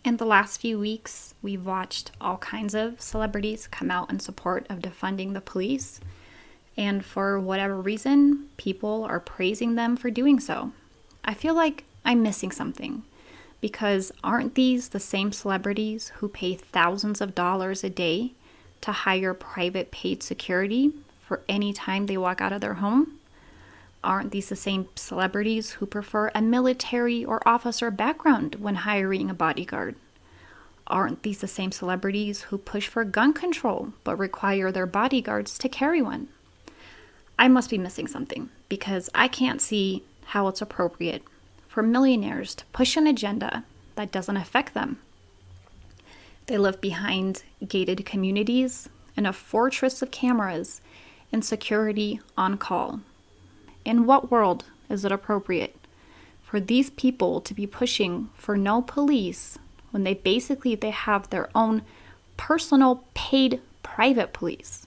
In the last few weeks, we've watched all kinds of celebrities come out in support of defunding the police, and for whatever reason, people are praising them for doing so. I feel like I'm missing something, because aren't these the same celebrities who pay thousands of dollars a day to hire private paid security for any time they walk out of their home? Aren't these the same celebrities who prefer a military or officer background when hiring a bodyguard? Aren't these the same celebrities who push for gun control but require their bodyguards to carry one? I must be missing something, because I can't see how it's appropriate for millionaires to push an agenda that doesn't affect them. They live behind gated communities in a fortress of cameras and security on call. In what world is it appropriate for these people to be pushing for no police when they have their own personal paid private police?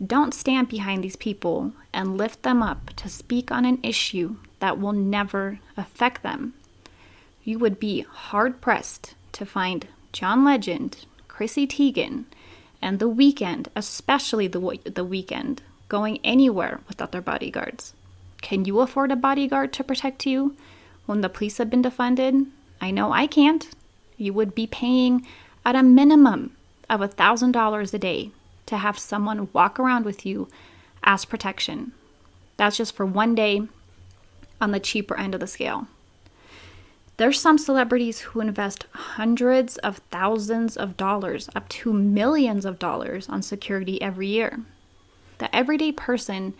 Don't stand behind these people and lift them up to speak on an issue that will never affect them. You would be hard-pressed to find John Legend, Chrissy Teigen, and The Weeknd, especially the Weeknd, going anywhere without their bodyguards. Can you afford a bodyguard to protect you when the police have been defunded? I know I can't. You would be paying at a minimum of $1,000 a day to have someone walk around with you as protection. That's just for one day on the cheaper end of the scale. There's some celebrities who invest hundreds of thousands of dollars, up to millions of dollars on security every year. The everyday person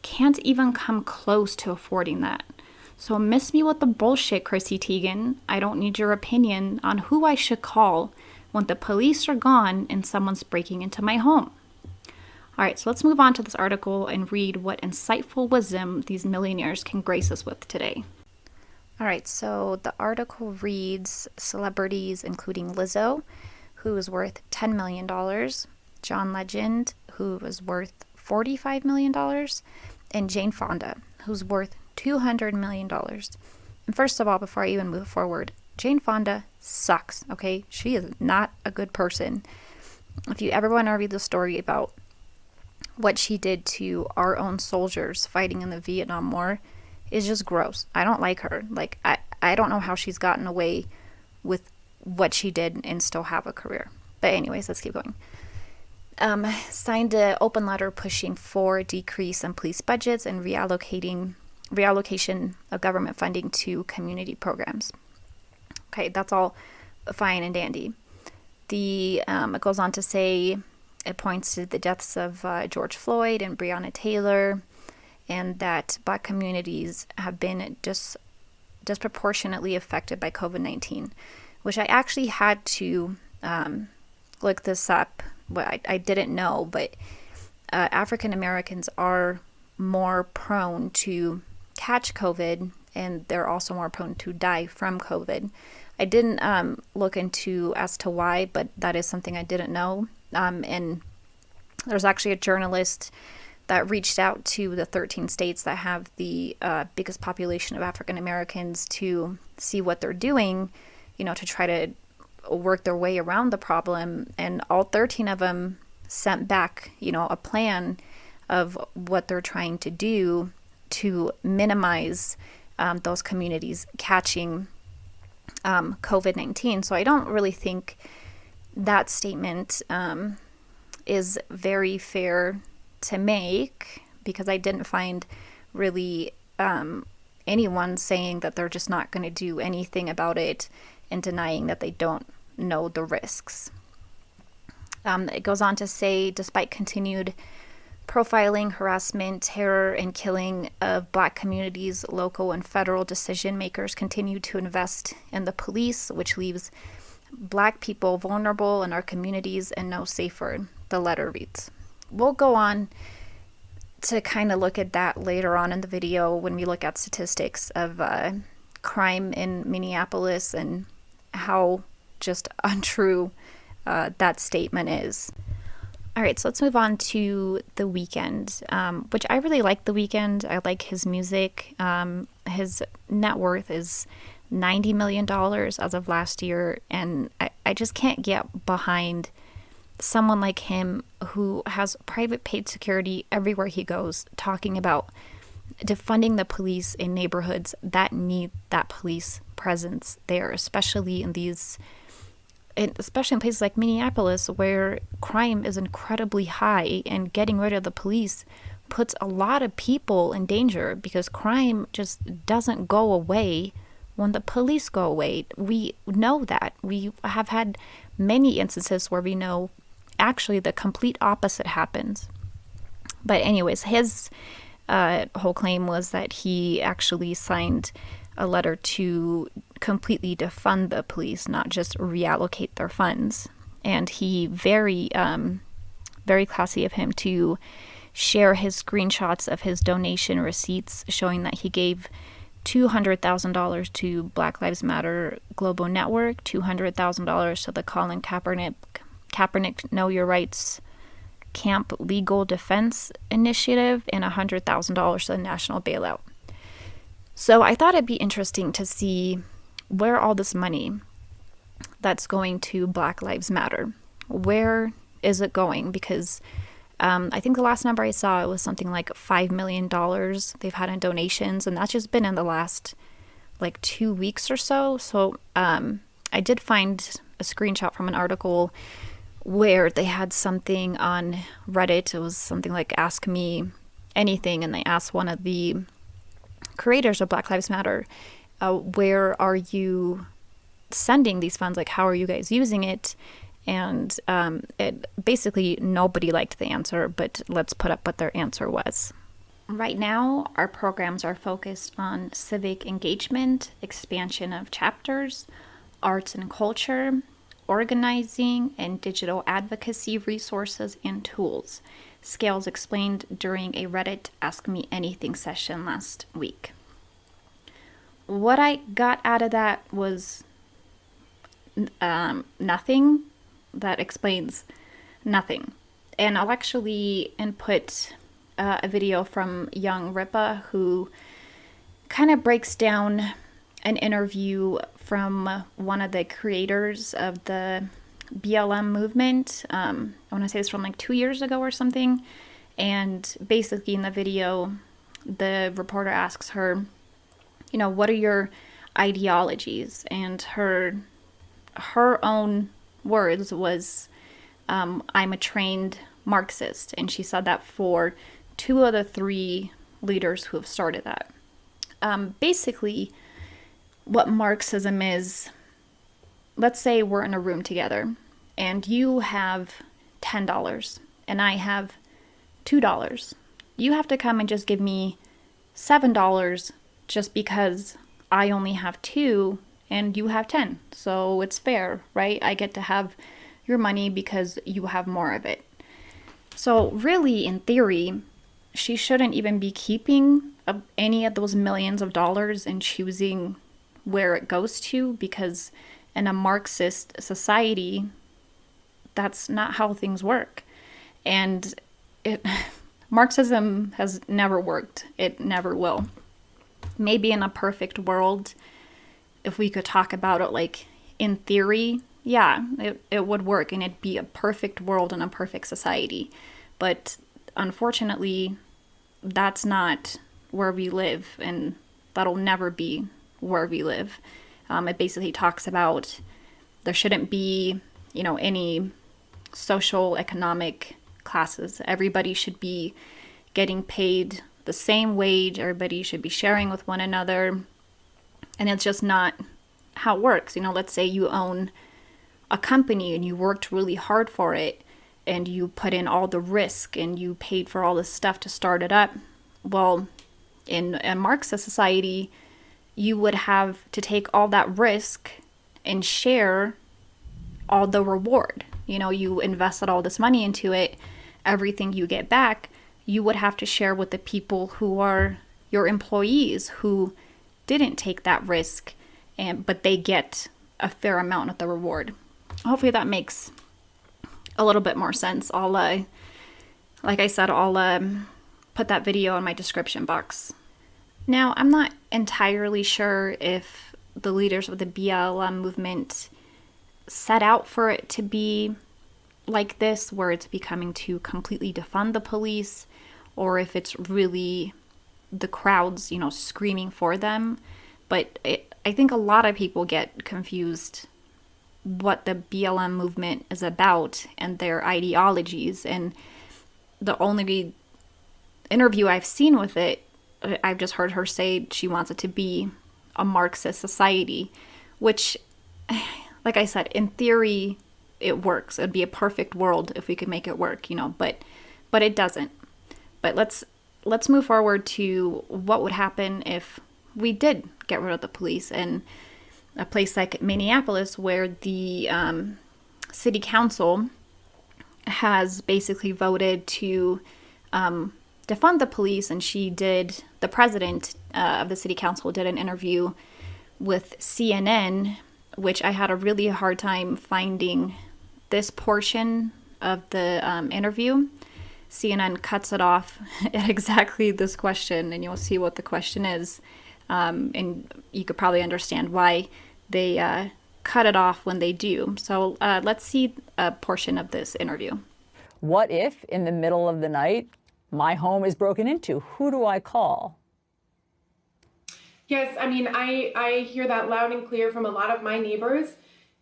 can't even come close to affording that. So miss me with the bullshit, Chrissy Teigen. I don't need your opinion on who I should call when the police are gone and someone's breaking into my home. All right, so let's move on to this article and read what insightful wisdom these millionaires can grace us with today. All right, so the article reads celebrities including Lizzo, who is worth $10 million, John Legend, who is worth $45 million, and Jane Fonda, who's worth $200 million. And first of all, before I even move forward, Jane Fonda sucks, okay? She is not a good person. If you ever want to read the story about what she did to our own soldiers fighting in the Vietnam War, is just gross. I don't like her. Like, I don't know how she's gotten away with what she did and still have a career. But anyways, let's keep going. Signed an open letter pushing for a decrease in police budgets and reallocation of government funding to community programs. Okay, that's all fine and dandy. It goes on to say it points to the deaths of George Floyd and Breonna Taylor, and that Black communities have been disproportionately affected by COVID-19, which I actually had to look this up. Well, I didn't know, but African Americans are more prone to catch COVID, and they're also more prone to die from COVID. I didn't look into as to why, but that is something I didn't know. And there's actually a journalist that reached out to the 13 states that have the biggest population of African Americans to see what they're doing, to try to work their way around the problem. And all 13 of them sent back, a plan of what they're trying to do to minimize those communities catching COVID-19. So I don't really think that statement is very fair to make, because I didn't find really anyone saying that they're just not going to do anything about it and denying that they don't know the risks. It goes on to say, despite continued profiling, harassment, terror, and killing of Black communities, local and federal decision makers continue to invest in the police, which leaves Black people vulnerable in our communities and no safer, the letter reads. We'll go on to kind of look at that later on in the video when we look at statistics of crime in Minneapolis and how just untrue that statement is. All right, so let's move on to The Weeknd, which I really like The Weeknd. I like his music. His net worth is $90 million as of last year. And I just can't get behind someone like him who has private paid security everywhere he goes, talking about defunding the police in neighborhoods that need that police presence there, especially in places like Minneapolis, where crime is incredibly high, and getting rid of the police puts a lot of people in danger because crime just doesn't go away when the police go away. We know that. We have had many instances where we know actually the complete opposite happens. But anyways, his whole claim was that he actually signed a letter to completely defund the police, not just reallocate their funds. And he very classy of him to share his screenshots of his donation receipts showing that he gave $200,000 to Black Lives Matter Global Network, $200,000 to the Colin Kaepernick Know Your Rights Camp Legal Defense Initiative, and $100,000 to the National Bailout. So I thought it'd be interesting to see where all this money that's going to Black Lives Matter, where is it going? Because I think the last number I saw, it was something like $5 million they've had in donations, and that's just been in the last like 2 weeks or so. So I did find a screenshot from an article where they had something on Reddit. It was something like Ask Me Anything, and they asked one of the creators of Black Lives Matter, where are you sending these funds? Like, how are you guys using it? And it basically nobody liked the answer, but let's put up what their answer was. Right now, our programs are focused on civic engagement, expansion of chapters, arts and culture, organizing, and digital advocacy resources and tools. Scales explained during a Reddit Ask Me Anything session last week. What I got out of that was nothing. That explains nothing. And I'll actually input a video from Young Ripa, who kind of breaks down an interview from one of the creators of the BLM movement. I want to say it's from like 2 years ago or something. And basically in the video, the reporter asks her, you know, what are your ideologies? And her own words was, I'm a trained Marxist. And she said that for 2 of the 3 leaders who have started that. Basically, what Marxism is, let's say we're in a room together and you have $10 and I have $2. You have to come and just give me $7 just because I only have 2 and you have 10. So it's fair, right? I get to have your money because you have more of it. So really, in theory, she shouldn't even be keeping any of those millions of dollars and choosing where it goes to, because in a Marxist society, that's not how things work. And Marxism has never worked. It never will. Maybe in a perfect world, if we could talk about it like in theory, yeah, it would work and it'd be a perfect world and a perfect society. But unfortunately, that's not where we live, and that'll never be where we live. It basically talks about there shouldn't be, any social economic classes. Everybody should be getting paid the same wage. Everybody should be sharing with one another. And it's just not how it works. Let's say you own a company and you worked really hard for it and you put in all the risk and you paid for all this stuff to start it up. Well, in a Marxist society, you would have to take all that risk and share all the reward. You invested all this money into it. Everything you get back, you would have to share with the people who are your employees who didn't take that risk, but they get a fair amount of the reward. Hopefully that makes a little bit more sense. Like I said, I'll put that video in my description box. Now, I'm not entirely sure if the leaders of the BLM movement set out for it to be like this, where it's becoming to completely defund the police, or if it's really the crowds, screaming for them. But I think a lot of people get confused what the BLM movement is about and their ideologies. And the only interview I've seen with it, I've just heard her say she wants it to be a Marxist society, which, like I said, in theory, it works. It'd be a perfect world if we could make it work, but it doesn't. But let's move forward to what would happen if we did get rid of the police in a place like Minneapolis, where the city council has basically voted to defund the police. And the president of the city council did an interview with CNN, which I had a really hard time finding this portion of the interview. CNN cuts it off at exactly this question, and you'll see what the question is. And you could probably understand why they cut it off when they do. So let's see a portion of this interview. What if, in the middle of the night, my home is broken into? Who do I call? Yes, I hear that loud and clear from a lot of my neighbors.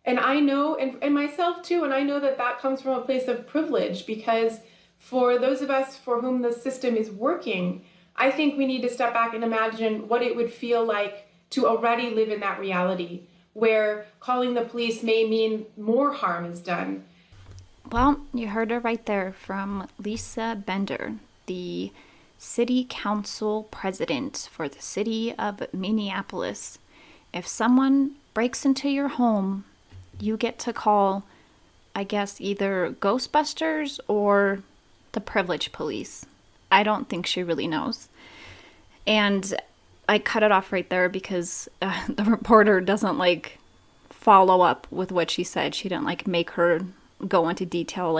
And I know, and myself too, and I know that comes from a place of privilege, because for those of us for whom the system is working, I think we need to step back and imagine what it would feel like to already live in that reality, where calling the police may mean more harm is done. Well, you heard it right there from Lisa Bender, the city council president for the city of Minneapolis. If someone breaks into your home, you get to call, I guess, either Ghostbusters or the privilege police. I don't think she really knows. And I cut it off right there because the reporter doesn't follow up with what she said. She didn't make her go into detail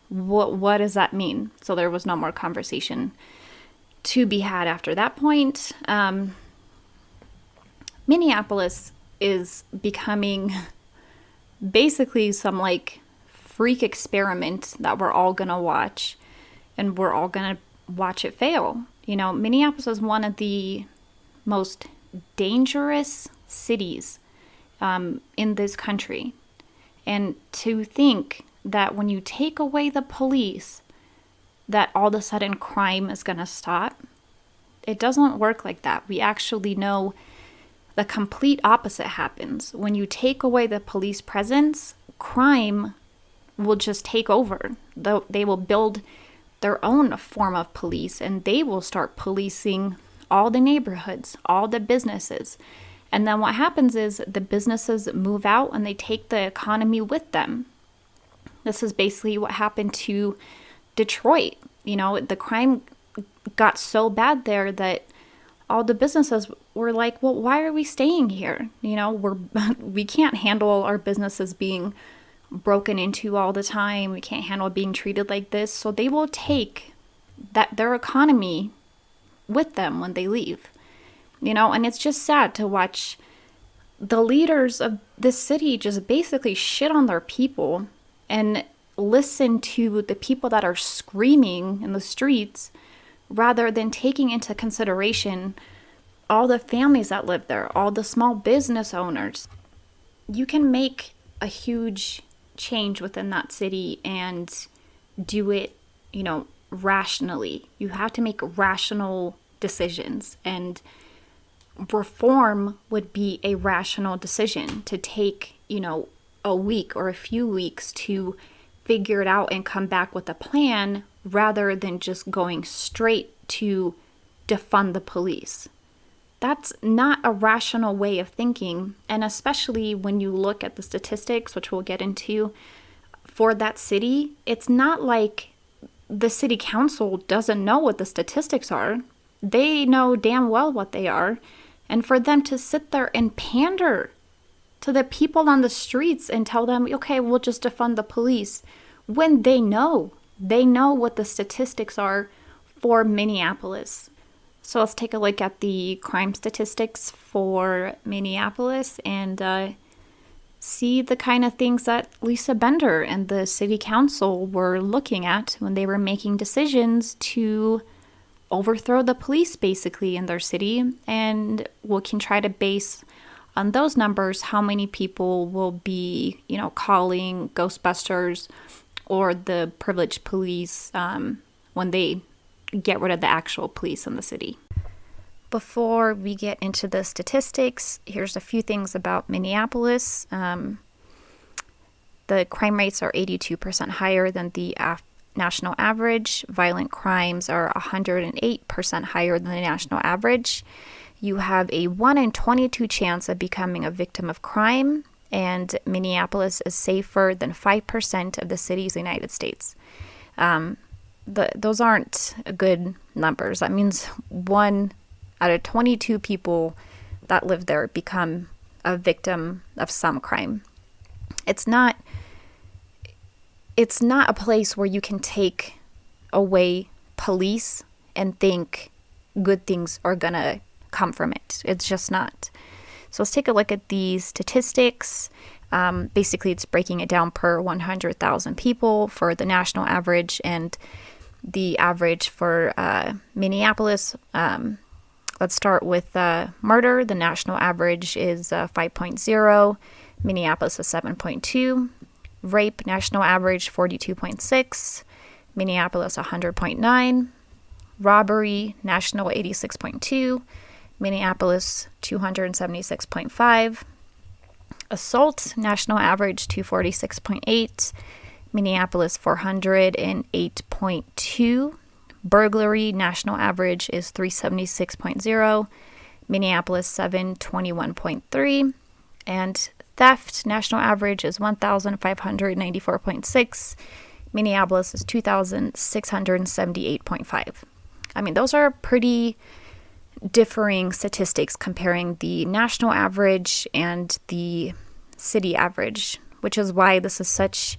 what does that mean? So there was no more conversation to be had after that point. Minneapolis is becoming basically some freak experiment that we're all gonna watch, and we're all gonna watch it fail. Minneapolis is one of the most dangerous cities in this country. And to think that when you take away the police, that all of a sudden crime is going to stop, it doesn't work like that. We actually know the complete opposite happens. When you take away the police presence, crime will just take over. They will build their own form of police, and they will start policing all the neighborhoods, all the businesses. And then what happens is the businesses move out and they take the economy with them. This is basically what happened to Detroit. The crime got so bad there that all the businesses were like, well, why are we staying here? We can't handle our businesses being broken into all the time. We can't handle being treated like this. So they will take their economy with them when they leave. And it's just sad to watch the leaders of this city just basically shit on their people and listen to the people that are screaming in the streets rather than taking into consideration all the families that live there, all the small business owners. You can make a huge change within that city and do it, rationally. You have to make rational decisions, and reform would be a rational decision to take, a week or a few weeks to figure it out and come back with a plan rather than just going straight to defund the police. That's not a rational way of thinking. And especially when you look at the statistics, which we'll get into, for that city, it's not like the city council doesn't know what the statistics are. They know damn well what they are. And for them to sit there and pander to the people on the streets and tell them, okay, we'll just defund the police, when they know what the statistics are for Minneapolis. So let's take a look at the crime statistics for Minneapolis and see the kind of things that Lisa Bender and the city council were looking at when they were making decisions to overthrow the police basically in their city. And we can try to base on those numbers how many people will be, calling Ghostbusters or the privileged police when they get rid of the actual police in the city. Before we get into the statistics, here's a few things about Minneapolis. The crime rates are 82% higher than the national average. Violent crimes are 108% higher than the national average. You have a 1 in 22 chance of becoming a victim of crime, and Minneapolis is safer than 5% of the cities in the United States. Those aren't good numbers. That means 1 out of 22 people that live there become a victim of some crime. It's not a place where you can take away police and think good things are gonna come from it. It's just not. So let's take a look at these statistics. Basically, it's breaking it down per 100,000 people for the national average and the average for Minneapolis. Let's start with murder. The national average is 5.0. Minneapolis is 7.2. Rape, national average 42.6. Minneapolis 100.9. Robbery, national 86.2. Minneapolis 276.5. Assault, national average 246.8. Minneapolis 408.2. Burglary, national average is 376.0. Minneapolis 721.3. And theft, national average is 1,594.6. Minneapolis is 2,678.5. I mean, those are pretty differing statistics comparing the national average and the city average, which is why this is such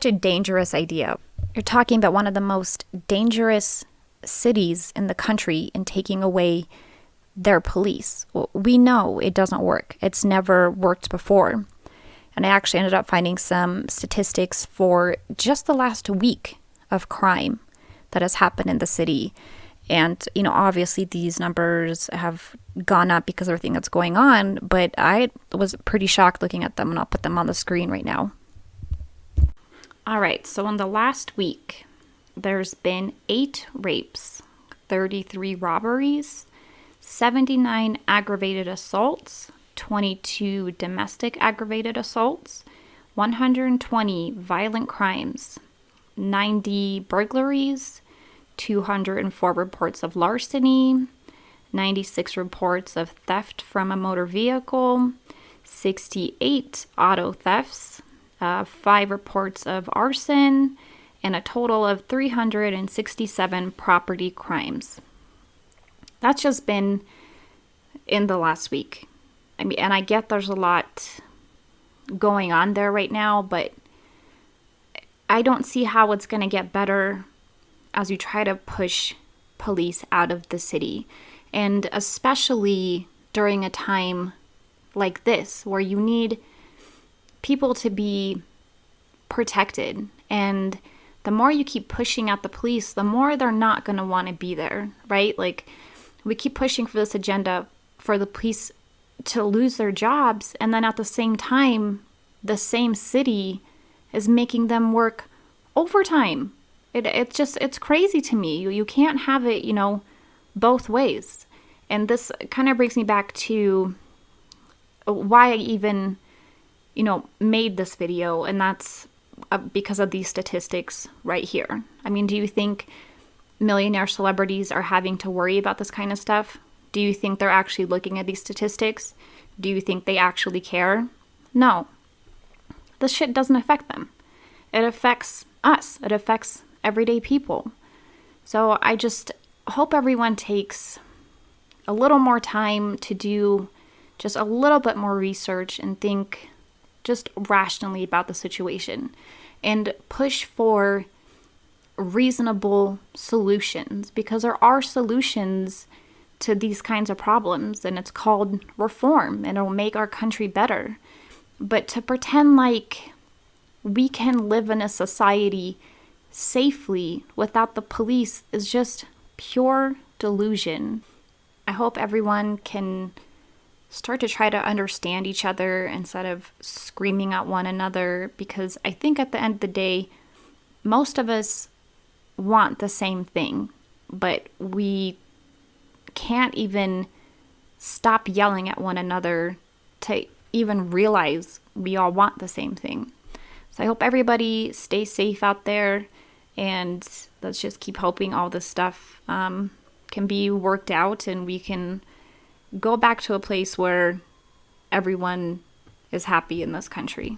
a dangerous idea. You're talking about one of the most dangerous cities in the country and taking away their police. Well, we know it doesn't work. It's never worked before. And I actually ended up finding some statistics for just the last week of crime that has happened in the city. And, obviously these numbers have gone up because of everything that's going on, but I was pretty shocked looking at them, and I'll put them on the screen right now. All right, so in the last week, there's been 8 rapes, 33 robberies, 79 aggravated assaults, 22 domestic aggravated assaults, 120 violent crimes, 90 burglaries, 204 reports of larceny, 96 reports of theft from a motor vehicle, 68 auto thefts, 5 reports of arson, and a total of 367 property crimes. That's just been in the last week. I mean, and I get there's a lot going on there right now, but I don't see how it's going to get better as you try to push police out of the city. And especially during a time like this, where you need people to be protected. And the more you keep pushing at the police, the more they're not going to want to be there, right? Like, we keep pushing for this agenda for the police to lose their jobs, and then at the same time, the same city is making them work overtime. It's crazy to me. You can't have it, both ways. And this kind of brings me back to why I even, made this video, and that's because of these statistics right here. I mean, do you think millionaire celebrities are having to worry about this kind of stuff? Do you think they're actually looking at these statistics? Do you think they actually care? No. This shit doesn't affect them. It affects us. It affects everyday people. So I just hope everyone takes a little more time to do just a little bit more research and think just rationally about the situation and push for reasonable solutions, because there are solutions to these kinds of problems, and it's called reform, and it'll make our country better. But to pretend like we can live in a society safely without the police is just pure delusion. I hope everyone can start to try to understand each other instead of screaming at one another, because I think at the end of the day, most of us want the same thing, but we can't even stop yelling at one another to even realize we all want the same thing. So I hope everybody stays safe out there, and let's just keep hoping all this stuff can be worked out and we can go back to a place where everyone is happy in this country.